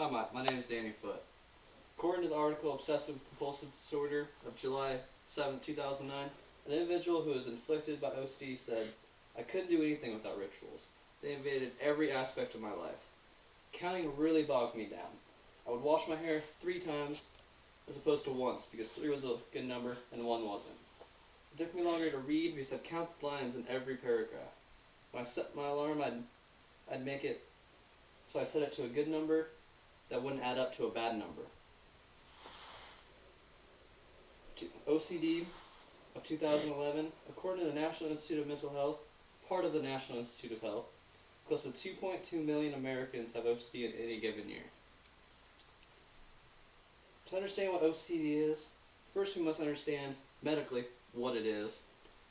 Hi, my name is Danny Foote. According to the article Obsessive Compulsive Disorder of July 7, 2009, an individual who was inflicted by OCD said, I couldn't do anything without rituals. They invaded every aspect of my life. Counting really bogged me down. I would wash my hair 3 times as opposed to once because 3 was a good number and 1 wasn't. It took me longer to read because I'd count the lines in every paragraph. When I set my alarm, I'd make it so I set it to a good number that wouldn't add up to a bad number. OCD of 2011, according to the National Institute of Mental Health, part of the National Institute of Health, close to 2.2 million Americans have OCD in any given year. To understand what OCD is, first we must understand medically what it is,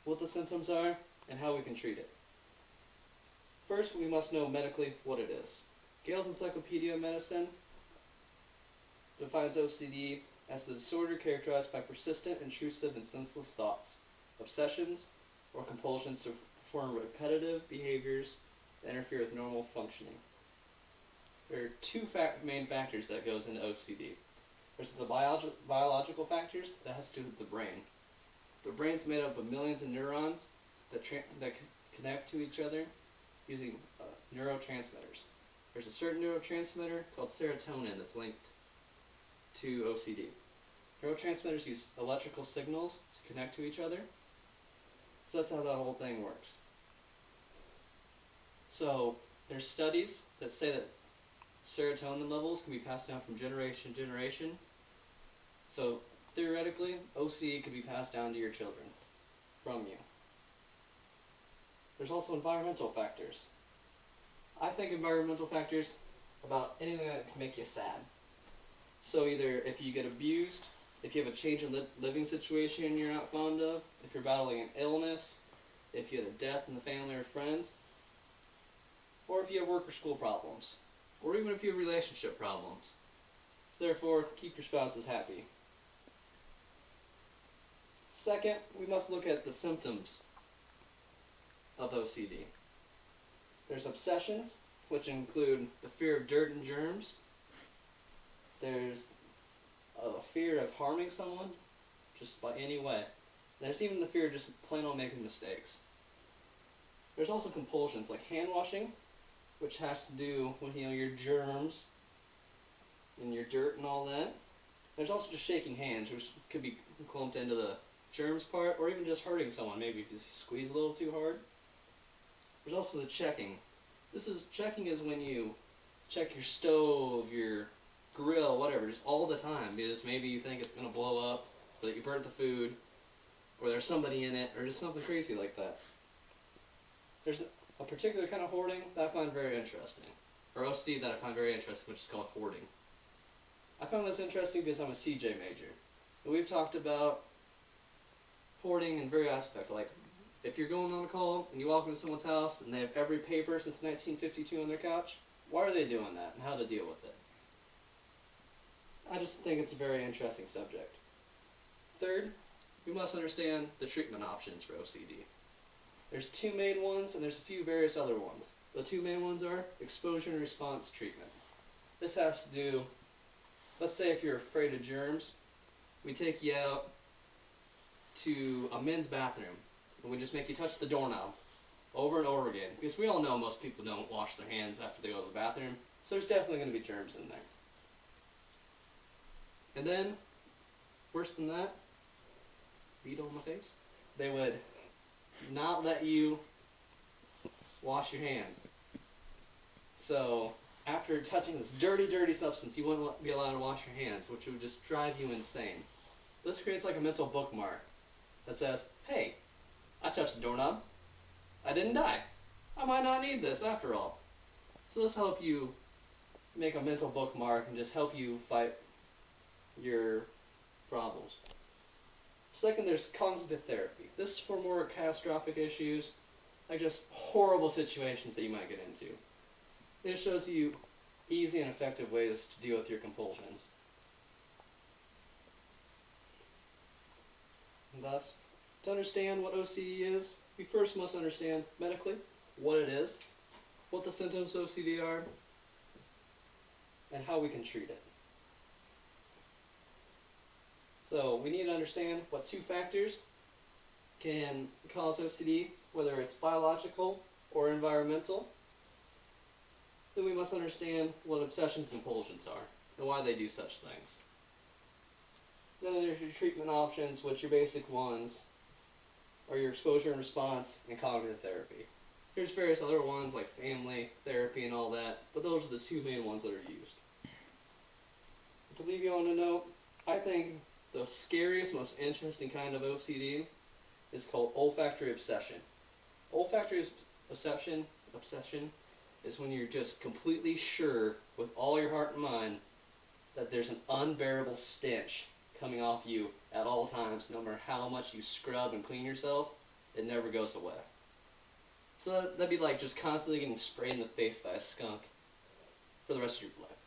what the symptoms are, and how we can treat it. First, we must know medically what it is. Gale's Encyclopedia of Medicine defines OCD as the disorder characterized by persistent, intrusive, and senseless thoughts, obsessions, or compulsions to perform repetitive behaviors that interfere with normal functioning. There are 2 main factors that goes into OCD. There's the biological factors that has to do with the brain. The brain's made up of millions of neurons that connect to each other using neurotransmitters. There's a certain neurotransmitter called serotonin that's linked to OCD. Neurotransmitters use electrical signals to connect to each other. So that's how that whole thing works. So there's studies that say that serotonin levels can be passed down from generation to generation. So theoretically, OCD could be passed down to your children from you. There's also environmental factors. I think environmental factors about anything that can make you sad. So either if you get abused, if you have a change in living situation you're not fond of, if you're battling an illness, if you had a death in the family or friends, or if you have work or school problems, or even if you have relationship problems. So therefore, keep your spouses happy. Second, we must look at the symptoms of OCD. There's obsessions, which include the fear of dirt and germs. There's a fear of harming someone, just by any way. There's even the fear of just plain old making mistakes. There's also compulsions like hand washing, which has to do with your germs and your dirt and all that. There's also just shaking hands, which could be clumped into the germs part, or even just hurting someone, maybe if you squeeze a little too hard. There's also the checking. Checking is when you check your stove, your grill, whatever, just all the time, because maybe you think it's going to blow up, or that you burnt the food, or there's somebody in it, or just something crazy like that. There's a particular kind of hoarding that I find very interesting, or OCD that I find very interesting, which is called hoarding. I found this interesting because I'm a CJ major, and we've talked about hoarding in various aspects, like if you're going on a call and you walk into someone's house and they have every paper since 1952 on their couch, why are they doing that and how to deal with it? I just think it's a very interesting subject. Third, we must understand the treatment options for OCD. There's 2 main ones and there's a few various other ones. The 2 main ones are exposure and response treatment. This has to do, let's say if you're afraid of germs, we take you out to a men's bathroom and we just make you touch the doorknob over and over again, because we all know most people don't wash their hands after they go to the bathroom, so there's definitely going to be germs in there. And then, worse than that, beat on my face, they would not let you wash your hands. So after touching this dirty, dirty substance, you wouldn't be allowed to wash your hands, which would just drive you insane. This creates like a mental bookmark that says, hey, I touched the doorknob. I didn't die. I might not need this after all. So this will help you make a mental bookmark and just help you fight your problems. Second, there's cognitive therapy. This is for more catastrophic issues, like just horrible situations that you might get into. It shows you easy and effective ways to deal with your compulsions. And thus, to understand what OCD is, we first must understand medically what it is, what the symptoms of OCD are, and how we can treat it. So we need to understand what two factors can cause OCD, whether it's biological or environmental. Then we must understand what obsessions and compulsions are and why they do such things. Then there's your treatment options, which your basic ones are your exposure and response and cognitive therapy. There's various other ones like family therapy and all that, but those are the two main ones that are used. To leave you on a note, I think the scariest, most interesting kind of OCD is called olfactory obsession. Olfactory obsession is when you're just completely sure with all your heart and mind that there's an unbearable stench coming off you at all times, no matter how much you scrub and clean yourself, it never goes away. So that'd be like just constantly getting sprayed in the face by a skunk for the rest of your life.